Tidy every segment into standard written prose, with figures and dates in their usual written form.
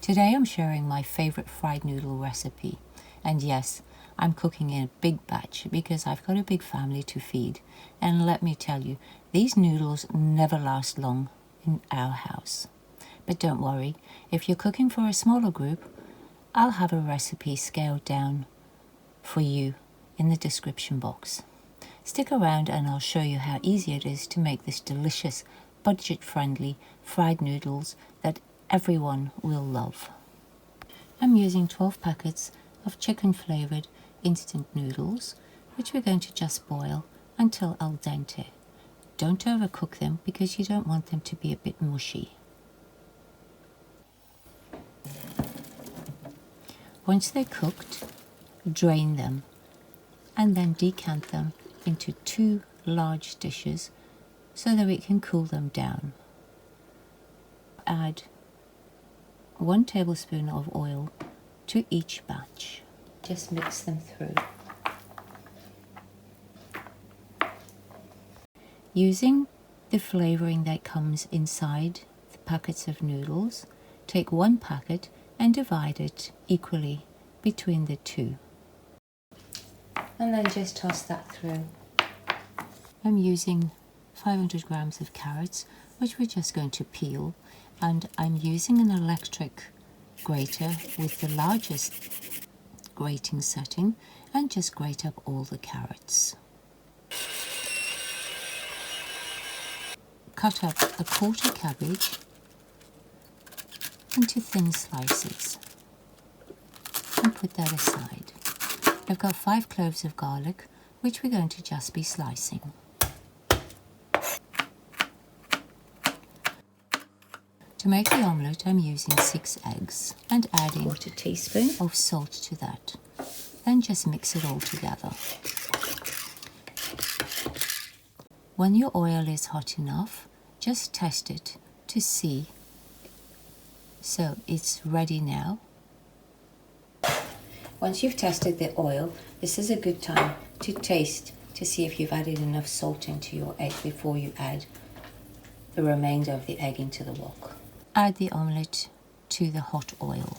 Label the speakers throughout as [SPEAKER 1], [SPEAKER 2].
[SPEAKER 1] Today I'm sharing my favorite fried noodle recipe. And yes, I'm cooking in a big batch because I've got a big family to feed. And let me tell you, these noodles never last long in our house. But don't worry, if you're cooking for a smaller group, I'll have a recipe scaled down for you in the description box. Stick around and I'll show you how easy it is to make this delicious, budget-friendly fried noodles that everyone will love. I'm using 12 packets of chicken-flavoured instant noodles, which we're going to just boil until al dente. Don't overcook them because you don't want them to be a bit mushy. Once they're cooked, drain them and then decant them into 2 large dishes so that we can cool them down. Add 1 tablespoon of oil to each batch. Just mix them through. Using the flavouring that comes inside the packets of noodles, take 1 packet and divide it equally between the 2. And then just toss that through. I'm using 500 grams of carrots, which we're just going to peel, and I'm using an electric grater with the largest grating setting and just grate up all the carrots. Cut up a quarter cabbage into thin slices and put that aside. I've got 5 cloves of garlic, which we're going to just be slicing. To make the omelette, I'm using 6 eggs and adding 1/4 teaspoon of salt to that. Then just mix it all together. When your oil is hot enough, just test it to see. So it's ready now. Once you've tested the oil, this is a good time to taste to see if you've added enough salt into your egg before you add the remainder of the egg into the wok. Add the omelette to the hot oil.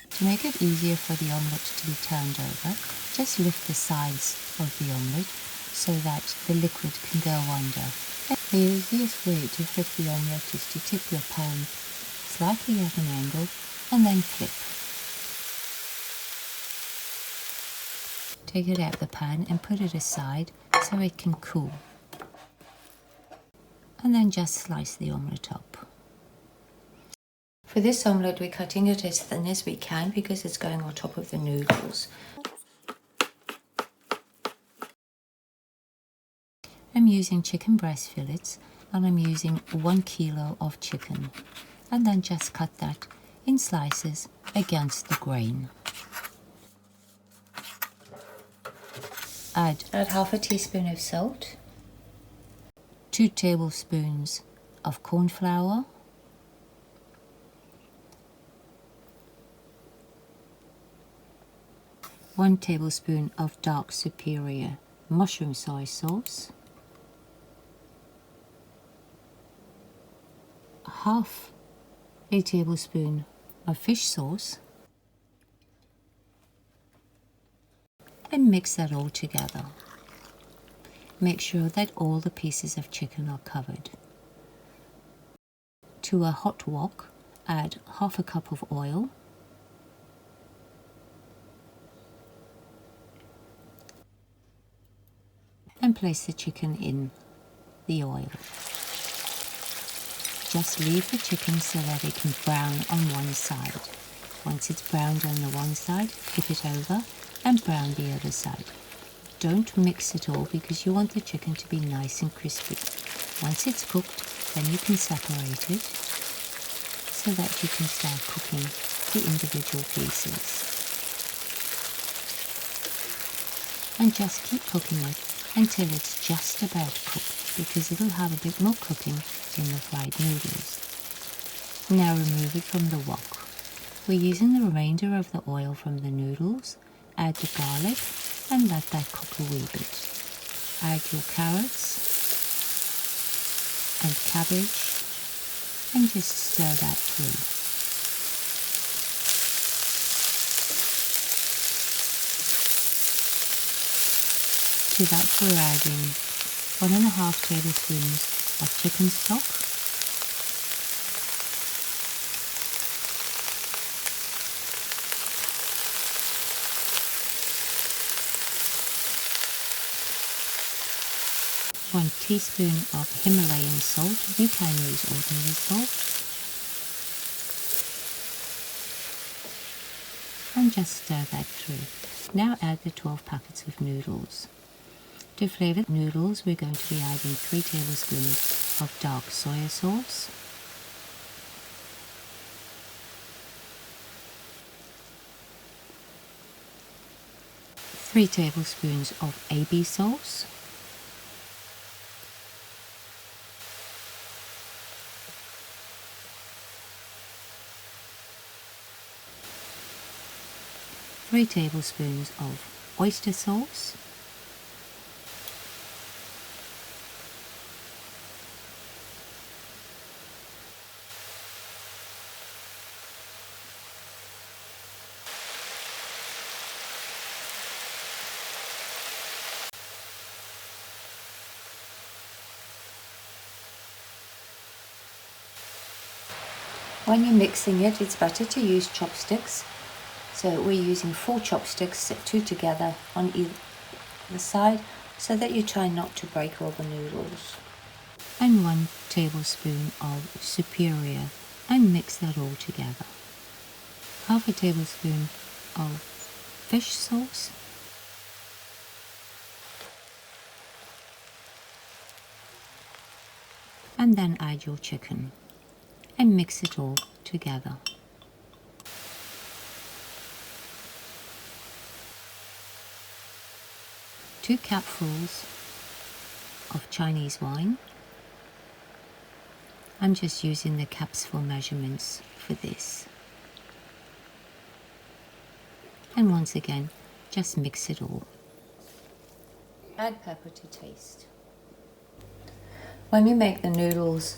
[SPEAKER 1] To make it easier for the omelette to be turned over, just lift the sides of the omelette so that the liquid can go under. The easiest way to flip the omelette is to tip your pan slightly at an angle and then flip. Take it out of the pan and put it aside so it can cool. And then just slice the omelette up. For this omelette, we're cutting it as thin as we can because it's going on top of the noodles. I'm using chicken breast fillets and I'm using 1 kilo of chicken, and then just cut that in slices against the grain. Add 1/2 teaspoon of salt, 2 tablespoons of cornflour, 1 tablespoon of dark superior mushroom soy sauce, 1/2 tablespoon of fish sauce, and mix that all together. Make sure that all the pieces of chicken are covered. To a hot wok, add 1/2 cup of oil, and place the chicken in the oil. Just leave the chicken so that it can brown on one side. Once it's browned on the one side, flip it over and brown the other side. Don't mix it all because you want the chicken to be nice and crispy. Once it's cooked, then you can separate it so that you can start cooking the individual pieces. And just keep cooking it until it's just about cooked, because it'll have a bit more cooking in the fried noodles. Now remove it from the wok. We're using the remainder of the oil from the noodles. Add the garlic and let that cook a wee bit. Add your carrots and cabbage and just stir that through. To that we're adding 1.5 tablespoons of chicken stock, one teaspoon of Himalayan salt. You can use ordinary salt, and just stir that through. Now add the 12 packets of noodles. To flavour the noodles, we're going to be adding 3 tablespoons of dark soy sauce, three tablespoons of AB sauce, three tablespoons of oyster sauce, when you're mixing it, it's better to use chopsticks. So we're using 4 chopsticks, 2 together on either side, so that you try not to break all the noodles. And 1 tablespoon of superior, and mix that all together. Half a tablespoon of fish sauce, and then add your chicken and mix it all together. Two cupfuls of Chinese wine. I'm just using the cups for measurements for this. And once again, just mix it all. Add pepper to taste. When we make the noodles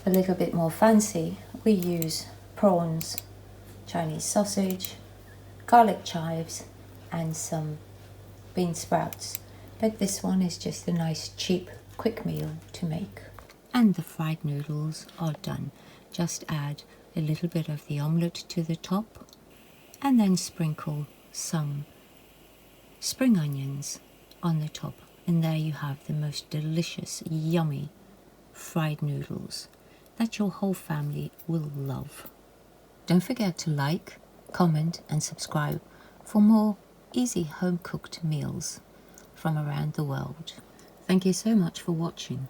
[SPEAKER 1] a little bit more fancy, we use prawns, Chinese sausage, garlic chives, and some bean sprouts, but this one is just a nice cheap quick meal to make. And the fried noodles are done. Just add a little bit of the omelette to the top, and then sprinkle some spring onions on the top, and there you have the most delicious, yummy fried noodles that your whole family will love. Don't forget to like, comment and subscribe for more easy home-cooked meals from around the world. Thank you so much for watching.